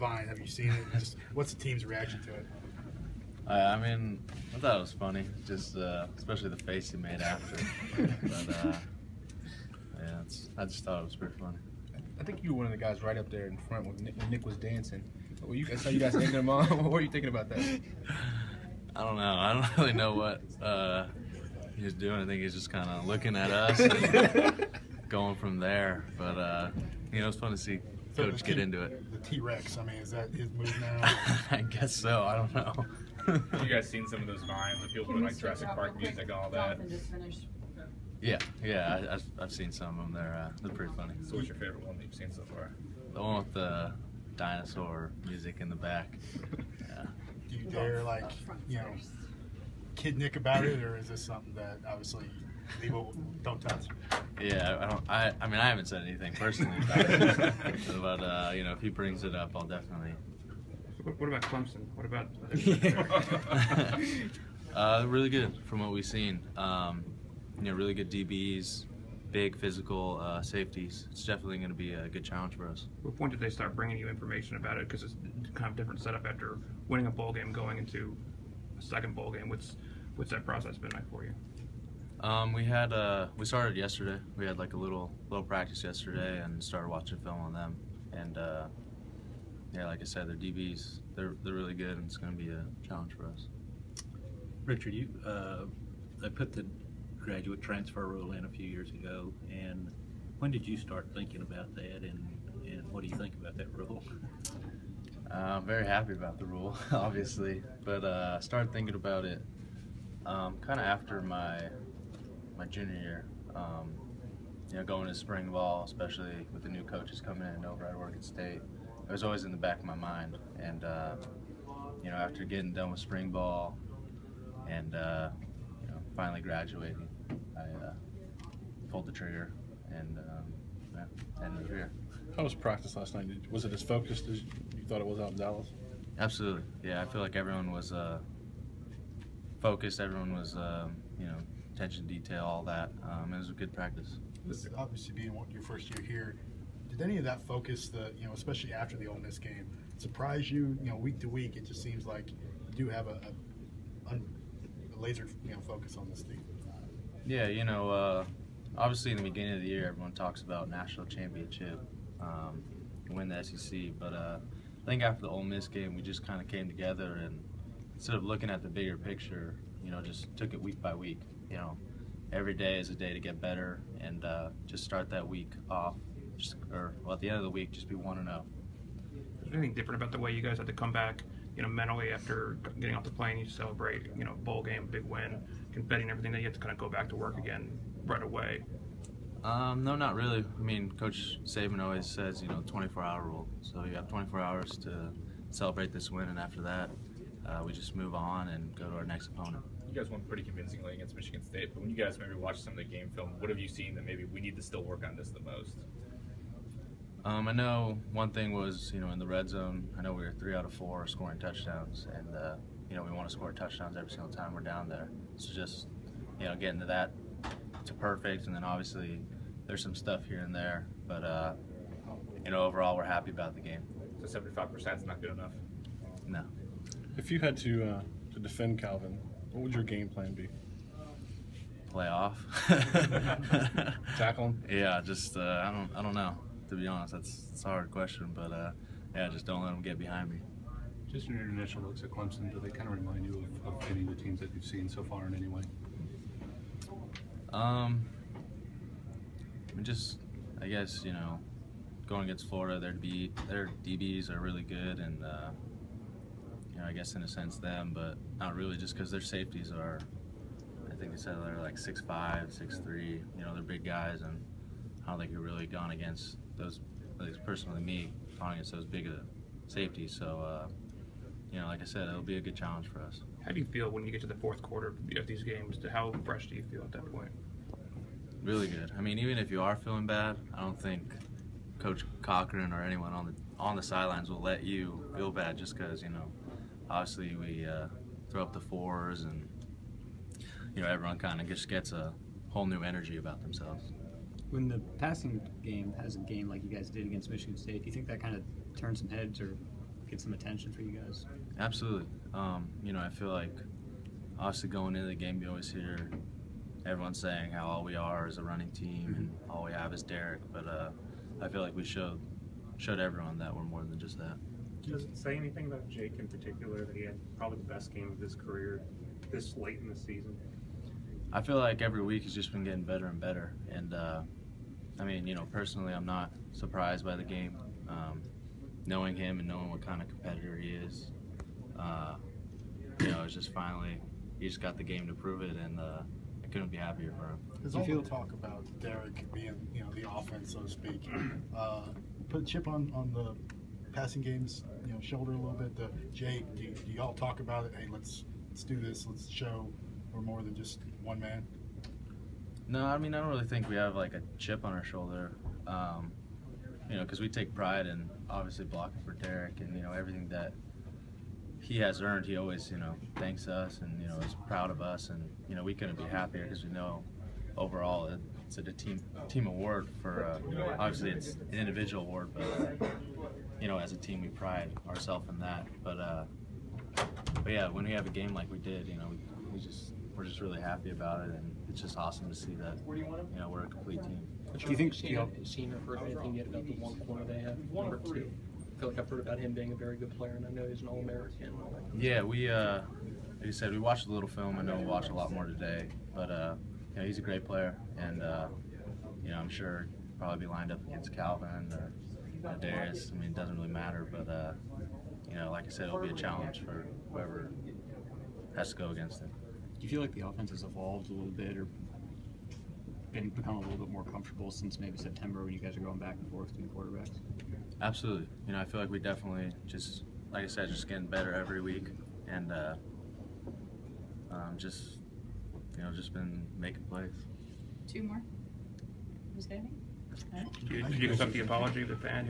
Vine. Have you seen it? Just what's the team's reaction to it? I mean, I thought it was funny, just especially the face he made after. But yeah, I just thought it was pretty funny. I think you were one of the guys right up there in front when Nick was dancing. I saw you guys taking him on. What were you thinking about that? I don't know. I don't really know what he was doing. I think he's just kind of looking at us and going from there. But you know, it's fun to see Coach get into it. The T-Rex. I mean, is that his move now? I guess so. I don't know. Have you guys seen some of those vines with people putting like Jurassic Park music and all that? Yeah, I've seen some of them. They're pretty funny. So what's your favorite one that you've seen so far? The one with the dinosaur music in the back. Yeah. Do you dare, like, you know, kid Nick about it, or is this something that obviously people don't touch? Yeah, I mean, I haven't said anything personally about it, but you know, if he brings it up, I'll definitely. What about Clemson? What about? Really good from what we've seen. You know, really good DBs, big physical safeties. It's definitely going to be a good challenge for us. What point did they start bringing you information about it? Because it's kind of different setup after winning a bowl game, going into a second bowl game. What's that process been like for you? We started yesterday. We had like a little practice yesterday and started watching film on them. And yeah, like I said, their DBs, they're really good, and it's going to be a challenge for us. Richard, they put the graduate transfer rule in a few years ago, and when did you start thinking about that, and what do you think about that rule? I'm very happy about the rule, obviously, but I started thinking about it kind of after my junior year. You know, going to spring ball, especially with the new coaches coming in over at Oregon State, it was always in the back of my mind. And you know, after getting done with spring ball and you know, finally graduating, I pulled the trigger and yeah, ended the career. How was practice last night? Was it as focused as you thought it was out in Dallas? Absolutely. Yeah, I feel like everyone was focused. Everyone was, you know, attention to detail, all that. It was a good practice. This obviously being your first year here, did any of that focus, you know, especially after the Ole Miss game, surprise you? You know, week to week, it just seems like you do have a laser, you know, focus on this team. Yeah, you know, obviously in the beginning of the year, everyone talks about national championship, win the SEC, but I think after the Ole Miss game, we just kind of came together and instead of looking at the bigger picture, you know, just took it week by week. You know, every day is a day to get better, and just start that week off, well, at the end of the week, just be 1-0. Is there anything different about the way you guys had to come back, you know, mentally after getting off the plane? You celebrate, you know, bowl game, big win, betting everything, that you have to kind of go back to work again right away? No, not really. I mean, Coach Saban always says, you know, 24-hour rule. So you have 24 hours to celebrate this win, and after that, we just move on and go to our next opponent. You guys won pretty convincingly against Michigan State, but when you guys maybe watch some of the game film, what have you seen that maybe we need to still work on this the most? I know one thing was, you know, in the red zone, I know we were 3 out of 4 scoring touchdowns, and you know, we want to score touchdowns every single time we're down there. So just, you know, getting to that to perfect, and then obviously there's some stuff here and there, but you know, overall we're happy about the game. So 75% is not good enough? No. If you had to defend Calvin, what would your game plan be? Play off. Tackle him? Yeah, just I don't know. To be honest, that's a hard question, but yeah, just don't let him get behind me. Just in your initial looks at Clemson, do they kind of remind you of any of the teams that you've seen so far in any way? I mean, just, I guess, you know, going against Florida, their DBs are really good, and you know, I guess in a sense them, but not really, just because their safeties are, I think they said they're like 6'5", 6'3", you know, they're big guys, and I don't think we've really gone against those, at least personally me, gone against those big safeties. So, you know, like I said, it'll be a good challenge for us. How do you feel when you get to the fourth quarter of these games? How fresh do you feel at that point? Really good. I mean, even if you are feeling bad, I don't think Coach Cochran or anyone on the sidelines will let you feel bad just because, you know, obviously we throw up the fours, and you know, everyone kind of just gets a whole new energy about themselves. When the passing game has a game like you guys did against Michigan State, do you think that kind of turns some heads or get some attention for you guys? Absolutely. You know, I feel like obviously going into the game, you always hear everyone saying how all we are is a running team and all we have is Derek. But I feel like we showed everyone that we're more than just that. Does it say anything about Jake in particular, that he had probably the best game of his career this late in the season? I feel like every week he's just been getting better and better. And I mean, you know, personally, I'm not surprised by the game. Knowing him and knowing what kind of competitor he is, you know, it's just finally, he just got the game to prove it, and I couldn't be happier for him. There's all the talk about Derek being, you know, the offense, so to speak. Put a chip on the passing game's, you know, shoulder a little bit. Jake, do y'all talk about it? Hey, let's do this. Let's show we're more than just one man. No, I mean, I don't really think we have like a chip on our shoulder. You know, because we take pride in obviously blocking for Derek, and you know, everything that he has earned, he always, you know, thanks us and, you know, is proud of us, and you know, we couldn't be happier because we know overall it's a team award for obviously it's an individual award, but you know, as a team we pride ourselves in that. But yeah, when we have a game like we did, you know, we're just really happy about it, and it's just awesome to see that, you know, we're a complete team. Do you think seen or heard anything yet about the one corner they have, number 2? I feel like I've heard about him being a very good player, and I know he's an All-American. Yeah, we like you said, we watched a little film. I know we'll watch a lot more today, but you know, he's a great player, and you know, I'm sure he'll probably be lined up against Calvin or Darius. I mean, it doesn't really matter, but you know, like I said, it'll be a challenge for whoever has to go against him. Do you feel like the offense has evolved a little bit, or become a little bit more comfortable since maybe September when you guys are going back and forth between quarterbacks? Absolutely. You know, I feel like we definitely just, like I said, just getting better every week, and just, you know, just been making plays. 2 more? Was there anything? All right. Did you accept the apology of the fan?